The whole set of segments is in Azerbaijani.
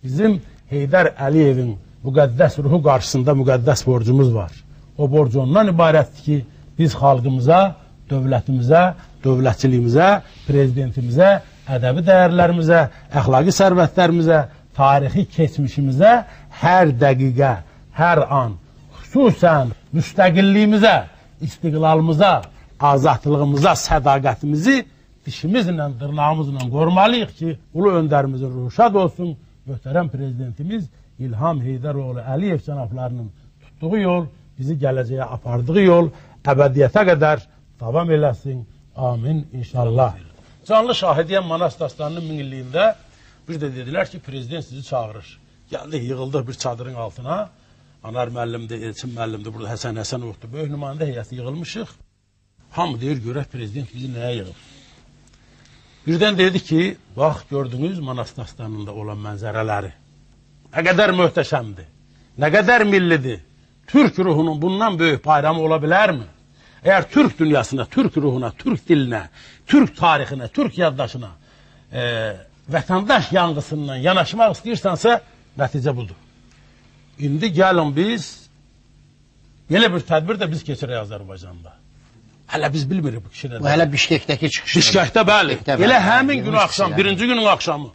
bizim Heydər Əliyevin müqəddəs ruhu qarşısında müqəddəs borcumuz var. O borc ondan ibarətdir ki, biz xalqımıza, dövlətimizə, dövlətçiliyimizə, prezidentimizə, ədəbi dəyərlərimizə, əxlaqi sərvətlərimizə, tarixi keçmişimizə hər dəqiqə, hər an, xüsusən müstəqilliyimizə, istiqlalımıza, azadlığımıza, sədaqətimizi dişimizlə, dırnağımızla qorumalıyıq ki, ulu öndərimizin ruhu şad olsun, möhtərəm prezidentimiz İlham Heydəroğlu Əliyev cənablarının tutduğu yol, bizi gələcəyə apardığı yol əbədiyyətə qədər davam eləsin. Amin inşallah. Canlı şahidiyyən Manas dastanının minilliyində bir də dedilər ki, prezident sizi çağırır. Gəldik, yığıldıq bir çadırın altına. Anar müəllimdir, Elçin müəllimdir, burada Həsən Həsənovdur. Böyük nümayəndə heyəti yığılmışıq. Hamı deyir, görək prezident bizi nəyə yığıb? Birdən dedi ki, bax, gördünüz Manas dastanında olan mənzərələri. Nə qədər möhtəşəmdir, nə qədər millidir. Türk ruhunun bundan böyük bayramı ola bilərmi? Əgər Türk dünyasına, Türk ruhuna, Türk dilinə, Türk tarixinə, Türk yaddaşına, vətəndaş yanğısından yanaşmaq istəyirsansa, nəticə budur. İndi gəlin biz, belə bir tədbir də biz keçirək Azərbaycanda. Hələ biz bilmirik bu kişi nədir. Bu hələ Bişkekdəki çıxışı. Bişkekdə, bəli. Elə həmin günü axşam, birinci günün axşamı.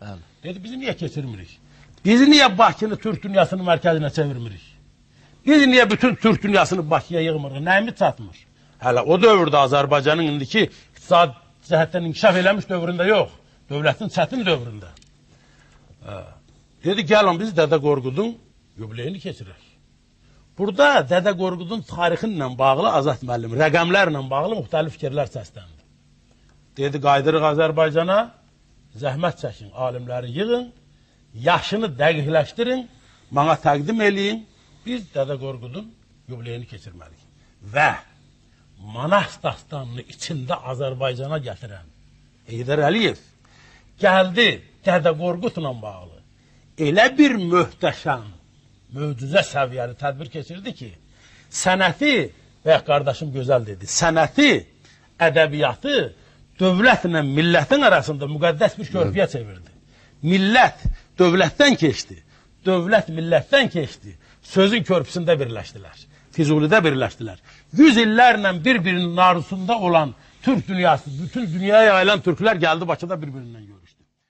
Dedi, bizi niyə keçirmirik? Bizi niyə Bakını Türk dünyasının mərkəzinə çevirmirik? Biz niyə bütün Türk dünyasını Bakıya yığmırıq? Nəyimiz çatmır? Hələ o dövrdə Azərbaycanın indiki iqtisad cəhətdən inkişaf eləmiş dövründə yox. Dövlətin çətin dövründə. Dedi, gəlin biz Dədə Qorqudun yubileyini keçirək. Burada Dədə Qorqudun tarixinlə bağlı Azad müəllim, rəqəmlərlə bağlı müxtəlif fikirlər səsləndi. Dedi, qaydırıq Azərbaycana, zəhmət çəkin, alimləri yığın, yaşını dəqiqləşdirin, bana təqdim eləyin, biz Dədə Qorqudun yubileyini keçirməliyik. Və Manas dastanını içində Azərbaycana gətirən Heydər Əliyev gəldi Dədə Qorqudla bağlı. Elə bir möhtəşəm, möcüzə səviyyəli tədbir keçirdi ki, sənəti, və qardaşım gözəl dedi, sənəti, ədəbiyyatı dövlətlə millətin arasında müqəddəs bir körpüyə çevirdi. Millət dövlətdən keçdi, dövlət millətdən keçdi, sözün körpüsündə birləşdilər, Füzulidə birləşdilər. 100 illərlə bir-birinin arzusunda olan Türk dünyası, bütün dünyaya yayılan Türklər gəldi Bakıda bir-birindən gördü.